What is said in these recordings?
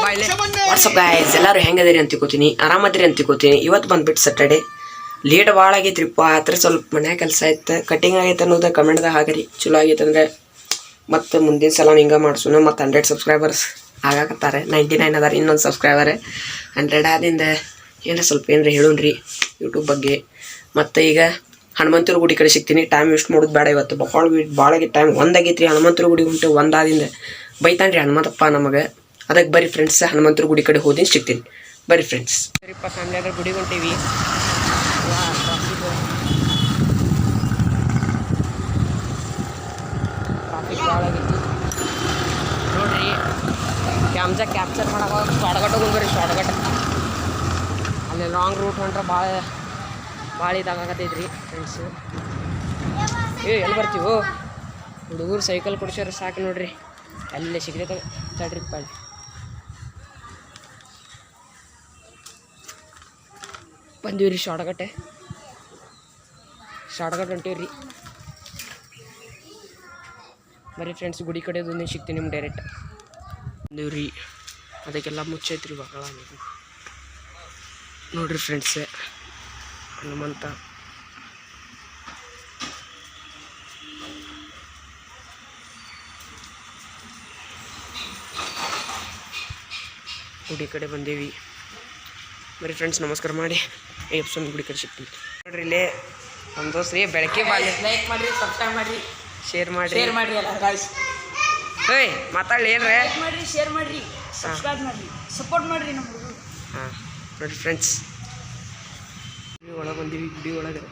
WhatsApp guys, ಎಲ್ಲರೂ ಹೆಂಗದಿರಿ ಅಂತ ತಿಳ್ಕೊತೀನಿ, ಆರಾಮದಿರಿ ಅಂತ ತಿಳ್ಕೊತೀನಿ. ಇವತ್ತು ಬಂದ್ಬಿಟ್ಟು ಸ್ಯಾಟರ್ಡೆ ಲೇಟ್ ಭಾಳ ಆಗೈತ್ರಿಪ್ಪ. ಹತ್ರ ಸ್ವಲ್ಪ ಮನ್ಯಾಗ ಕೆಲಸ ಆಯ್ತು, ಕಟಿಂಗ್ ಆಗೈತೆ ಅನ್ನೋದು ಕಮೆಂಟ್ದಾಗ ಹಾಕರಿ. ಚಲೋ ಆಗೈತೆ ಅಂದರೆ ಮತ್ತು ಮುಂದಿನ ಸಲ ಹಿಂಗೆ ಮಾಡ್ಸೋಣ. ಮತ್ತು 100 ಸಬ್ಸ್ಕ್ರೈಬರ್ಸ್ ಆಗಾಕತ್ತಾರೆ. 99 ಅದಾರ, ಇನ್ನೊಂದು ಸಬ್ಸ್ಕ್ರೈಬರ್ 100 ಆದಿಂದ ಏನಾರ ಸ್ವಲ್ಪ ಏನಾರ ಹೇಳೋಣ್ರಿ ಯೂಟ್ಯೂಬ್ ಬಗ್ಗೆ. ಮತ್ತು ಈಗ ಹನುಮಂತರ ಗುಡಿ ಕಡೆ ಸಿಗ್ತೀನಿ. ಟೈಮ್ ವೇಸ್ಟ್ ಮಾಡೋದು ಬೇಡ. ಇವತ್ತು ಭಾಳಾಗಿ ಟೈಮ್ ಒಂದಾಗೈತ್ರಿ. ಹನುಮಂತರ ಗುಡಿ ಉಂಟು ಒಂದಾದಿಂದ ಬೈತಾನ್ರಿ ಹನುಮಂತಪ್ಪ ನಮಗೆ. ಅದಕ್ಕೆ ಬರ್ರಿ ಫ್ರೆಂಡ್ಸ್, ಹನುಮಂತರ ಗುಡಿ ಕಡೆ ಹೋದಿ ಸಿಗ್ತೀನಿ. ಬರ್ರಿ ಫ್ರೆಂಡ್ಸ್. ಸರಿಪ್ಪ, ಸಂಜೆ ಗುಡಿಗೆ ಹೊಂಟೀವಿ. ಟ್ರಾಫಿಕ್ ಭಾಳ ಆಗೈತಿ ನೋಡ್ರಿ. ಕ್ಯಾಪ್ಚರ್ ಮಾಡೋ ಶಾರ್ಟ್ಕಟ್ ಹೋಗ್ಬರ್ರಿ. ಶಾರ್ಟ್ಕಟ್ ಅಲ್ಲಿ ಲಾಂಗ್ ರೂಟ್ ಹೊಂಟ್ರೆ ಭಾಳ ಇದಾಗತ್ತೈತ್ರಿ ಫ್ರೆಂಡ್ಸು. ಎಲ್ಲಿ ಬರ್ತೀವೋ ಹುಡುಗರು ಸೈಕಲ್ ಕೊಡ್ಸ್ಯಾರ ಸಾಕು ನೋಡ್ರಿ. ಅಲ್ಲೇ ಸಿಗ್ತೈತೆ ತಡ್ರಿಪ್ಪ. ಅಲ್ಲಿ ಬಂದೀವಿ ರೀ. ಶಾರ್ಟ್ಕಟ್ ಹೊಂಟೀವಿ ರೀ. ಬರೀ ಫ್ರೆಂಡ್ಸ್, ಗುಡಿ ಕಡೆ ಒಂದೇ ಸಿಗ್ತೀನಿ ನಿಮ್ಗೆ ಡೈರೆಕ್ಟ್. ಬಂದೀವಿ ರೀ. ಅದಕ್ಕೆಲ್ಲ ಮುಚ್ಚೈತ್ರಿ ಬಹಳ ನೋಡ್ರಿ ಫ್ರೆಂಡ್ಸ್. ಹನುಮಂತ ಗುಡಿ ಕಡೆ ಬಂದೀವಿ. ಬರೀ ಫ್ರೆಂಡ್ಸ್, ನಮಸ್ಕಾರ ಮಾಡಿ ಸ್ವಾಮಿ ಗುಡಿ ಕಡೆ ಸಿಗ್ತೀವಿ ನೋಡ್ರಿ. ಇಲ್ಲೇ ನಮ್ಮ ದೋಸ್ತ್ ರೀ. ಬೆಳಗ್ಗೆ ಲೈಕ್ ಮಾಡಿರಿ, ಸಬ್ಸ್ಕ್ರೈಬ್ ಮಾಡಿರಿ, ಶೇರ್ ಮಾಡಿರಿ ಎಲ್ಲ ಗಾಯ್ಸ್. ಹೇಯ್ ಮಾತಾಡಲಿ ಏನ್ರೆ. ಮಾಡಿರಿ, ಶೇರ್ ಮಾಡಿರಿ, ಸಬ್ಸ್ಕ್ರೈಬ್ ಮಾಡಿರಿ, ಸಪೋರ್ಟ್ ಮಾಡಿರಿ ನಮ್ಮ ಹುಡುಗರು. ಹಾಂ ನೋಡಿರಿ ಫ್ರೆಂಡ್ಸ್, ಗುಡಿ ಒಳಗೆ ಬಂದೀವಿ. ಗುಡಿ ಒಳಗೆ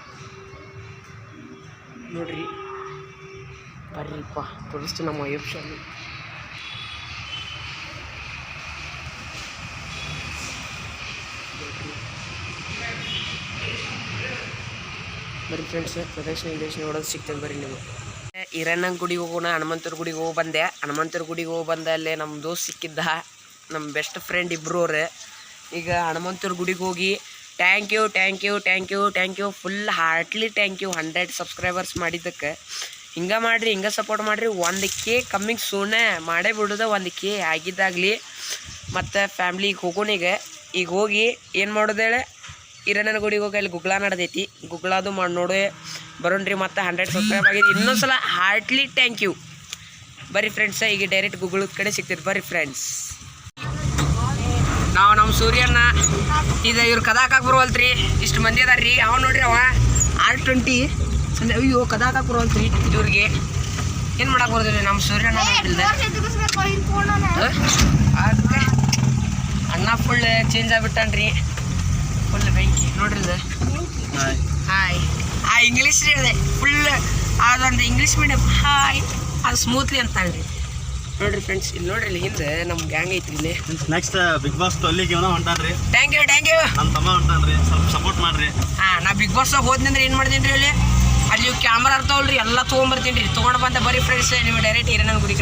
ನೋಡ್ರಿ. ಬರ್ರಿಪ್ಪ ತೋರಿಸ್ತು ನಮ್ಮ ಸ್ವಾಮಿ. ಬರ್ರಿ ಫ್ರೆಂಡ್ಸ್, ಪ್ರದಕ್ಷಿಣೆ ನೋಡೋದು ಸಿಗ್ತೇನೆ. ಬರ್ರಿ ನೀವು. ಹಿರಣ್ಣನ ಗುಡಿಗೆ ಹೋಗೋಣ. ಹನುಮಂತರ ಗುಡಿಗೆ ಹೋಗಿ ಬಂದೆ. ಹನುಮಂತರ ಗುಡಿಗೆ ಹೋಗಿ ಬಂದಲ್ಲೇ ನಮ್ಮ ದೋಸ್ತ್ ಸಿಕ್ಕಿದ್ದ, ನಮ್ಮ ಬೆಸ್ಟ್ ಫ್ರೆಂಡ್ ಇಬ್ಬರು ಅವ್ರೆ. ಈಗ ಹನುಮಂತರ ಗುಡಿಗೆ ಹೋಗಿ thank you full heartly thank you 100 subscribers ಮಾಡಿದ್ದಕ್ಕೆ. ಹಿಂಗೆ ಮಾಡಿರಿ, ಹಿಂಗೆ ಸಪೋರ್ಟ್ ಮಾಡಿರಿ. 1K ಕಮ್ಮಿಂಗ್ ಸೂನೆ ಮಾಡೇ ಬಿಡೋದು. 1K ಆಗಿದ್ದಾಗಲಿ. ಮತ್ತು ಫ್ಯಾಮ್ಲಿಗೆ ಹೋಗೋಣ. ಈಗ ಹೋಗಿ ಏನು ಮಾಡೋದು ಹೇಳಿ, ಹಿರಣ್ಣನ ಗುಡಿಗೆ ಹೋಗಿ ಅಲ್ಲಿ ಗುಗ್ಲಾ ನಡೆದೈತಿ. ಗುಗ್ಲಾದು ಮಾಡಿ ನೋಡಿ ಬರೋಣ್ರಿ. ಮತ್ತು 100 ಸಬ್ಸ್ಕ್ರೈಬ್ ಆಗಿದೆ. ಇನ್ನೊಂದು ಸಲ ಹಾರ್ಟ್ಲಿ ಥ್ಯಾಂಕ್ ಯು. ಬರ್ರಿ ಫ್ರೆಂಡ್ಸ, ಈಗ ಡೈರೆಕ್ಟ್ ಗುಗ್ಳದ ಕಡೆ ಸಿಗ್ತೀರಿ. ಬರ್ರಿ ಫ್ರೆಂಡ್ಸ್. ನಾವು ನಮ್ಮ ಸೂರ್ಯನ ಇದು ಇವ್ರು ಕದಾಕಾಕ್ ಬರುವಲ್ತ್ರಿ. ಇಷ್ಟು ಮಂದಿ ಅದಾರ ರೀ. ಅವ ನೋಡ್ರಿ, ಅವ R20 ಅಯ್ಯೋ ಕದಾಕಾಕ್ ಬರುವಲ್ತ್ರಿ. ಇವ್ರಿಗೆ ಏನು ಮಾಡಕ್ಕೆ ಬರೋದ್ರಿ ನಮ್ಮ ಸೂರ್ಯನ ನೋಡಿಲ್ದೆ. ಅದಕ್ಕೆ ಅಣ್ಣ ಫುಲ್ ಚೇಂಜ್ ಆಗಿಬಿಟ್ಟಾನ್ರಿ. ಫುಲ್ ಬೆಂಕಿ ನೋಡ್ರಿಲ್ದೆ. ಹಾಯ್ ಇಂಗ್ಲೀಷ್ ರೀ. ಅದೇ ಫುಲ್ ಅದೊಂದು ಇಂಗ್ಲೀಷ್ ಮೀಡಿಯಮ್. ಹಾಯ್ ಅದು ಸ್ಮೂತ್ಲಿ ಅಂತ ಹೇಳ್ರಿ. ನೋಡ್ರಿ ಫ್ರೆಂಡ್ಸ್, ಇಲ್ಲಿ ನೋಡ್ರಿ, ಇಲ್ಲಿ ಹಿಂದೆ ನಮ್ಮ ಗ್ಯಾಂಗ್ ಐತ್ರಿ. ಇಲ್ಲಿ ನೆಕ್ಸ್ಟ್ ಬಿಗ್ ಬಾಸ್ ತೊಲ್ಲಿಗೆ ಹೊಂಟಾನ್ರಿ. ಥ್ಯಾಂಕ್ ಯು ನಮ್ಮ ತಮ್ಮ ಹೊಂಟಾನ್ರಿ, ಸ್ವಲ್ಪ ಸಪೋರ್ಟ್ ಮಾಡ್ರಿ. ನಾ ಬಿಗ್ ಬಾಸ್ ಹೋದ್ನಂದ್ರೆ ಏನು ಮಾಡ್ತೀನಿ ರೀ, ಅಲ್ಲಿ ಕ್ಯಾಮ್ರಾ ಇರ್ತಾವಲ್ರಿ, ಎಲ್ಲ ತೊಗೊಂಬರ್ತೀನಿ ರೀ. ತೊಗೊಂಡು ಬಂದ ಬರೀ ಫ್ರೆಂಡ್ಸ್, ನೀವು ಡೈರೆಕ್ಟ್ ಹಿರಣ್ಣನ ಗುಡಿ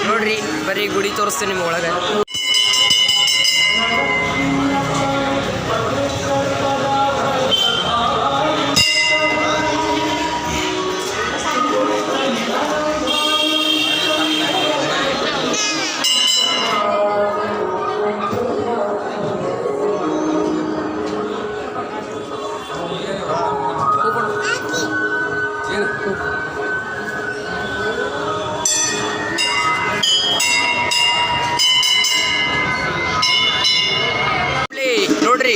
ನೋಡ್ರಿ. ಬರೀ ಗುಡಿ ತೋರಿಸ್ತೀನಿ ನಿಮ್ಗೆ ಒಳಗೆ. ನೋಡ್ರಿ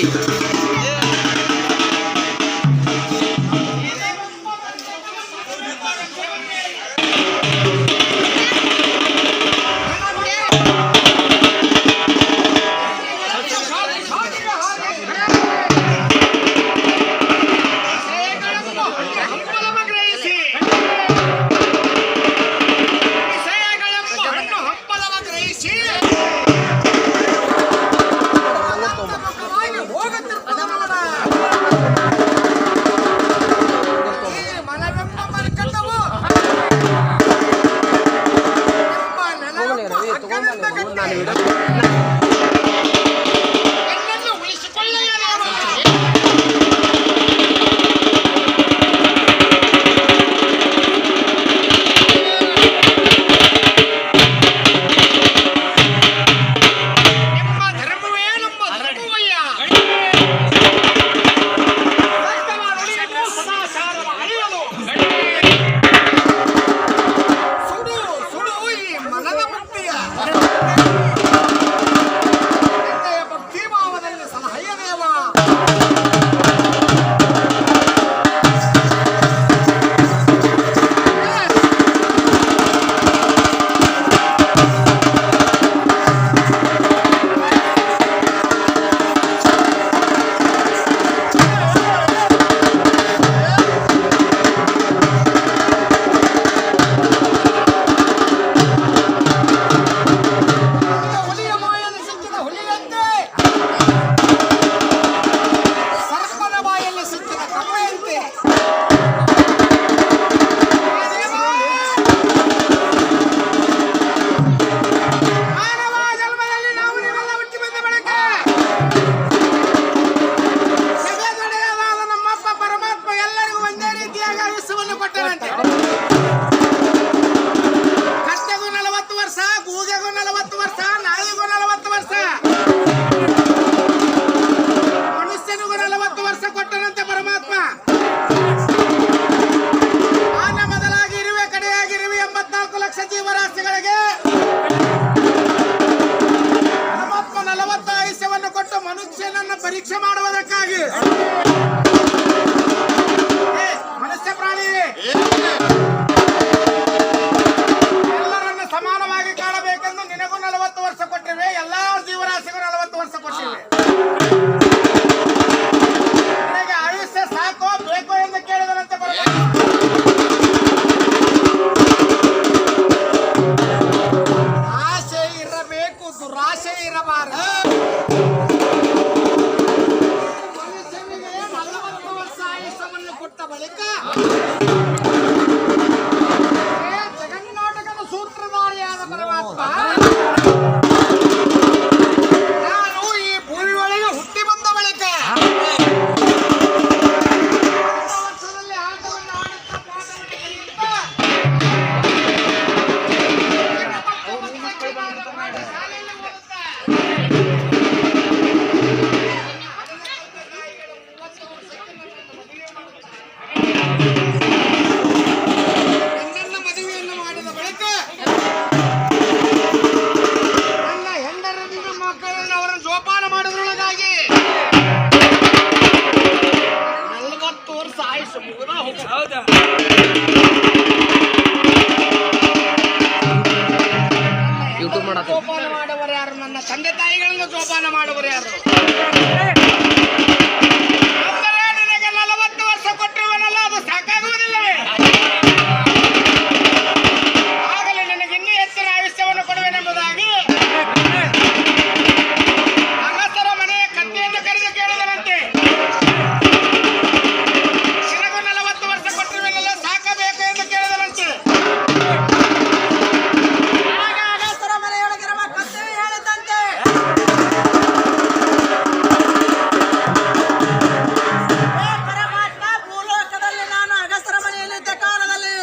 ನನಗೆ ಪರಮಾತ್ಮ 40 ಆಯುಷ್ಯವನ್ನು ಕೊಟ್ಟು ಮನುಷ್ಯನನ್ನ ಪರೀಕ್ಷೆ ಮಾಡುವುದಕ್ಕಾಗಿ ಮನುಷ್ಯ ಪ್ರಾಣಿ ಎಲ್ಲರನ್ನು ಸಮಾನವಾಗಿ ಕಾಣಬೇಕೆಂದು ನಿನಗೂ 40 ವರ್ಷ ಕೊಟ್ಟಿವೆ. ಎಲ್ಲಾ ಜೀವರಾಶಿಗೂ 40 ವರ್ಷ ಕೊಟ್ಟಿವೆ. ನಿನಗೆ ಆಯುಷ್ಯ ಸಾಕೋ ಬೇಕೋ ಎಂದು ಕೇಳಿದರಂತೆ ಆಸೆ ಇರಬೇಕು, ದುರಾಸೆ ಇರಬಾರದು. ಮನುಷ್ಯನಿಗೆ 40 ವರ್ಷ ಆಯುಷ್ಯವನ್ನು ಕೊಟ್ಟ ಬಳಿಕ ಜಗನ್ನಾಟಕದ ಸೂತ್ರಧಾರಿಯಾದ ಪರಮಾತ್ಮ ನಾನು ಈ ಭೂಮಿ ಒಳಗೆ ಹುಟ್ಟಿ ಬಂದ ಬಳಿಕ ವರ್ಷದಲ್ಲಿ ಆಟವನ್ನು ಆಡುತ್ತಾ ಪಾಠವನ್ನು ಕಲಿಯುತ್ತಾ ಶಾಲೆಯಲ್ಲಿ ಓದುತ್ತಾ ನನ್ನ ಮದುವೆಯನ್ನು ಮಾಡಿದ ಬಳಿಕ ನನ್ನ ಹೆಂಡರನ್ನು ಮಕ್ಕಳನ್ನು ಅವರನ್ನು ಜೋಪಾನ ಮಾಡುವುದರೊಳಗಾಗಿ 40 ವರ್ಷ ಆಯುಷ್ಯ ಮುಗಿದ ಹೋಗ್ತದೆ. ಯೂಟ್ಯೂಬ್ ಮಾಡತ್ತೆ ಜೋಪಾನ ಮಾಡುವರು ಯಾರು? ನನ್ನ ತಂದೆ ತಾಯಿಗಳನ್ನು ಜೋಪಾನ ಮಾಡುವರು ಯಾರು? ಅಂದರೆ ನಿನಗೆ 40 ವರ್ಷ ಕೊಟ್ಟಿರುವನಲ್ಲ, ಅದು ಸಾಕಾಗುವುದಿಲ್ಲವೇ? ಆಗಲೇ ನಿನಗೆ ಇನ್ನೂ ಹೆಚ್ಚಿನ ಆಯುಷ್ಯವನ್ನು ಕೊಡುವೆನೆಂಬುದಾಗಿ ಅಗಸರ ಮನೆಯ ಕತ್ತಿಯನ್ನು ಕರೆದು ಕೇಳಿದರಂತೆ. ನಿನಗೂ 40 ವರ್ಷ ಕೊಟ್ಟಿರುವನಲ್ಲ, ಸಾಕಬೇಕು ಎಂದು ಕೇಳಿದರಂತೆ. ಆಗ ಅಗಸರ ಮನೆಯೊಳಗಿರುವ ಕತ್ತೆಯು ಹೇಳಿದಂತೆ, ಹೇ ಪರಮಾತ್ಮ, ಭೂಲೋಕದಲ್ಲಿ ನಾನು ಅಗಸರ ಮನೆಯಲ್ಲಿದ್ದ ಕಾಲದಲ್ಲಿ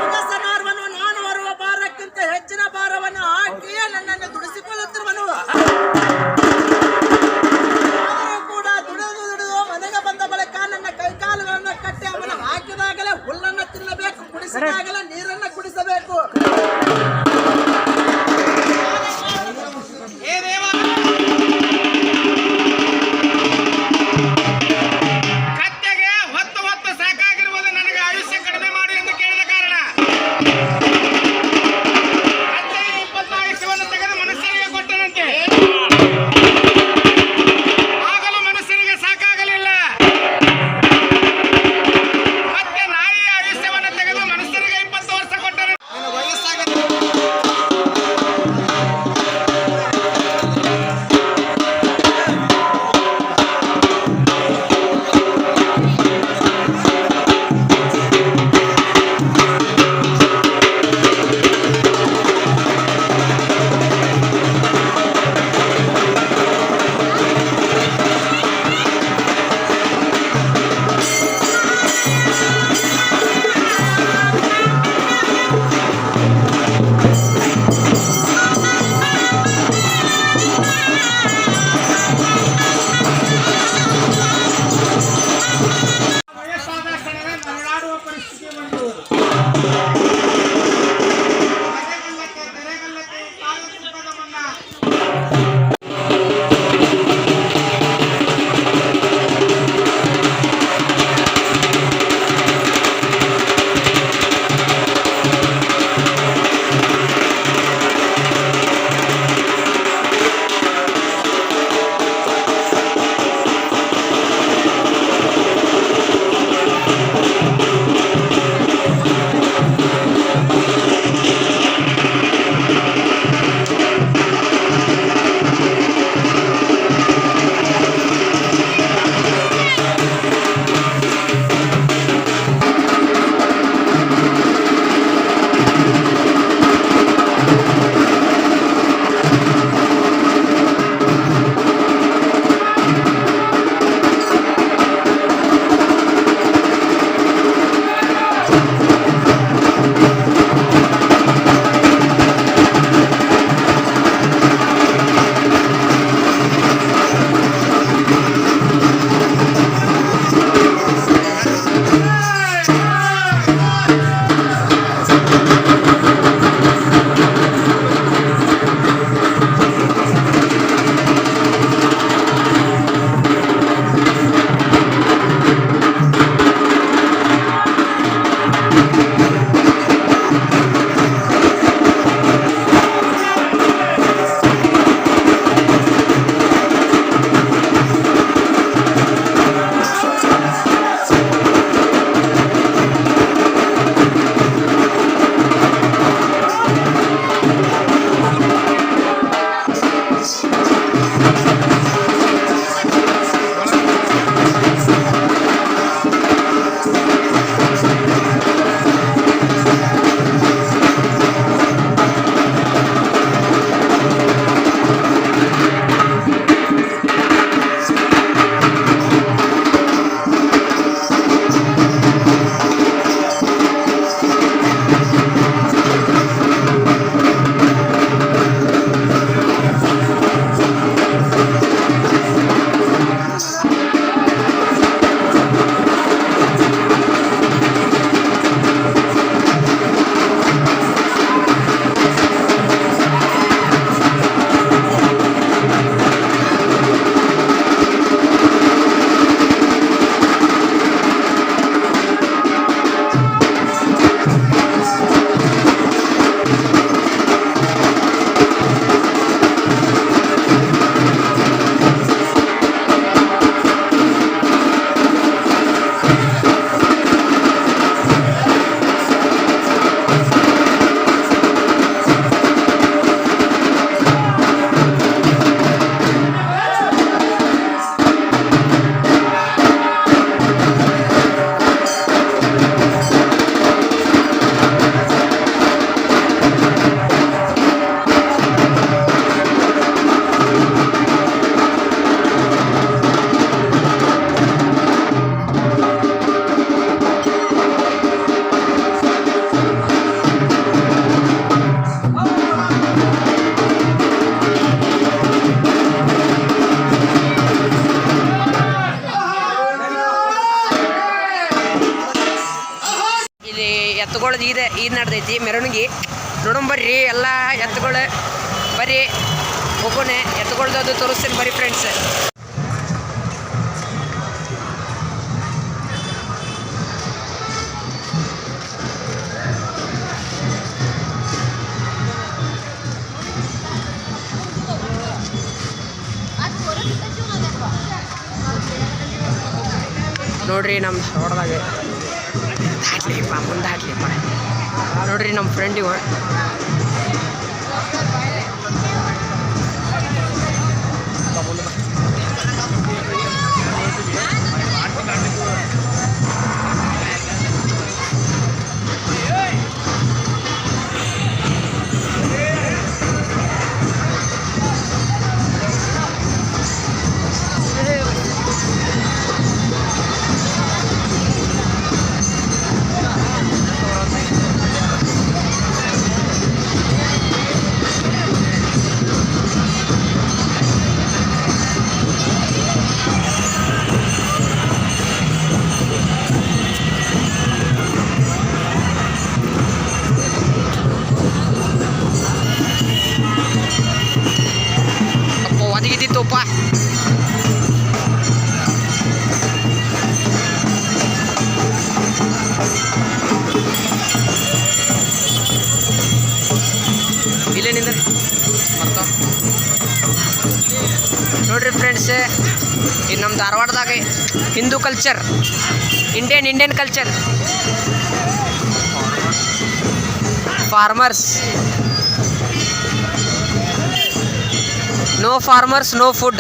ಅಗಸನಾರ್ವನು ನಾನು ಹೊರುವ ಭಾರಕ್ಕಿಂತ ಹೆಚ್ಚಿನ ಭಾರವನ್ನು ಹಾಕಿಯೇ ನನ್ನನ್ನು ದುಡಿಸಿಕೊಳ್ಳುತ್ತಿರುವನು. ಆದರೂ ಕೂಡ ದುಡಿದು ಮನೆಗೆ ಬಂದ ಬಳಿಕ ನನ್ನ ಕೈಕಾಲುಗಳನ್ನು ಕಟ್ಟಿ ಅವನು ಹಾಕಿದಾಗಲೇ ಹುಲ್ಲನ್ನು ತಿನ್ನಬೇಕು, ಕುಡಿಸಿದಾಗಲೇ ನೀರನ್ನು ಕುಡಿಸಬೇಕು. ಹೇ ದೇವ, ಕತ್ತೆಗೆ ಹೊತ್ತು ಹೊತ್ತು ಸಾಕಾಗಿರುವುದು, ನನಗೆ ಆಯುಷ್ಯ ಕಡಿಮೆ ಮಾಡಿ ಎಂದು ಕೇಳಿದ ಕಾರಣ ಕತ್ತೆಗೆ 20 ಆಯುಷ್ಯವನ್ನು ತೆಗೆದು ಮನುಷ್ಯರಿಗೆ ಕೊಟ್ಟನಂತೆ. ಆಗಲೂ ಮನುಷ್ಯರಿಗೆ ಸಾಕಾಗಲಿಲ್ಲ. ಮತ್ತೆ ನಾಯಿಯ ಆಯುಷ್ಯವನ್ನು ತೆಗೆದು ಮನುಷ್ಯರಿಗೆ 20 ವರ್ಷ ಕೊಟ್ಟರು. ನನ್ನ ವಯಸ್ಸಾಗಿ ಹೋಗೋದೈತಿ ಮೆರವಣಿಗೆ ನೋಡೋಣ ಬರ್ರಿ ಎಲ್ಲ ಎತ್ತುಗಳು ಬರ್ರಿ ಹೋಗೋಣ ಎತ್ತುಗಳ್ದು ತೋರಿಸ್ತೀನಿ ಬರ್ರಿ ಫ್ರೆಂಡ್ಸ್. ನೋಡ್ರಿ ನಮ್ಮ ಧಾರವಾಡದಾಗ ದಾಟ್ಲಿಪ್ಪ ಮುಂದೆ ಹಾಕ್ಲಿಪ್ಪ ನೋಡ್ರಿ ನಮ್ಮ ಫ್ರೆಂಡ್ ಇವ ಒದಗಿದ್ದಿತ್ತಪ್ಪ. ಇಲ್ಲೇನಿಂದ ಬರ್ತಾವ ನೋಡ್ರಿ ಫ್ರೆಂಡ್ಸ್, ಇದು ನಮ್ಮ ಧಾರವಾಡದಾಗ Hindu culture, Indian culture. Farmers, no farmers no food.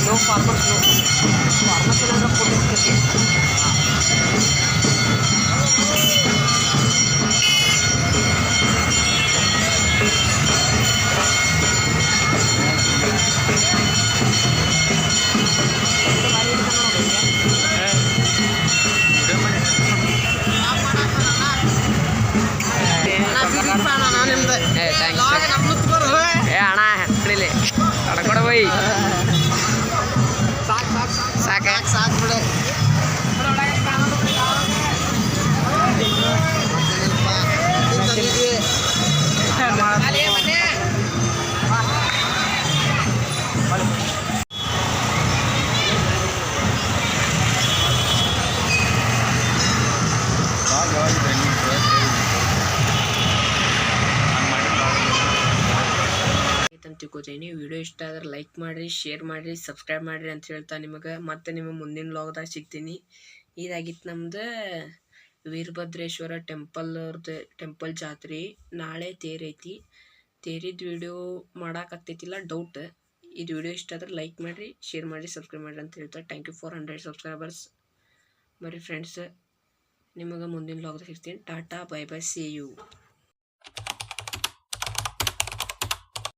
No farmers no farmers no food ಇರ್ತೈತಿ. ಅಣ್ಣ ಹೇಳಿಲಿ ಅಡ್ಕೊಡ ಬೈ ಸಾಕು ಬಿಡ. ತಿಳ್ಕೊತೀನಿ. ವಿಡಿಯೋ ಇಷ್ಟ ಆದ್ರೆ ಲೈಕ್ ಮಾಡಿರಿ, ಶೇರ್ ಮಾಡಿರಿ, ಸಬ್ಸ್ಕ್ರೈಬ್ ಮಾಡಿರಿ ಅಂತ ಹೇಳ್ತಾ ನಿಮಗೆ ಮತ್ತೆ ನಿಮ್ಮ ಮುಂದಿನ ವ್ಲಾಗ್ದಾಗ ಸಿಗ್ತೀನಿ. ಇದಾಗಿತ್ತು ನಮ್ದು ವೀರಭದ್ರೇಶ್ವರ ಟೆಂಪಲ್ ಜಾತ್ರೆ. ನಾಳೆ ತೇರೈತಿ. ತೇರಿದ ವಿಡಿಯೋ ಮಾಡಾಕತ್ತೈತಿಲ್ಲ ಡೌಟ್. ಇದು ವಿಡಿಯೋ ಇಷ್ಟ ಆದ್ರೆ ಲೈಕ್ ಮಾಡಿರಿ, ಶೇರ್ ಮಾಡಿರಿ, ಸಬ್ಸ್ಕ್ರೈಬ್ ಮಾಡಿರಿ ಅಂತ ಹೇಳ್ತಾ ಥ್ಯಾಂಕ್ ಯು ಫಾರ್ 100 ಸಬ್ಸ್ಕ್ರೈಬರ್ಸ್. ಬರೀ ಫ್ರೆಂಡ್ಸ್, ನಿಮಗೆ ಮುಂದಿನ ವ್ಲಾಗ್ದಾಗ ಸಿಗ್ತೀನಿ. Tata bye bye, see you.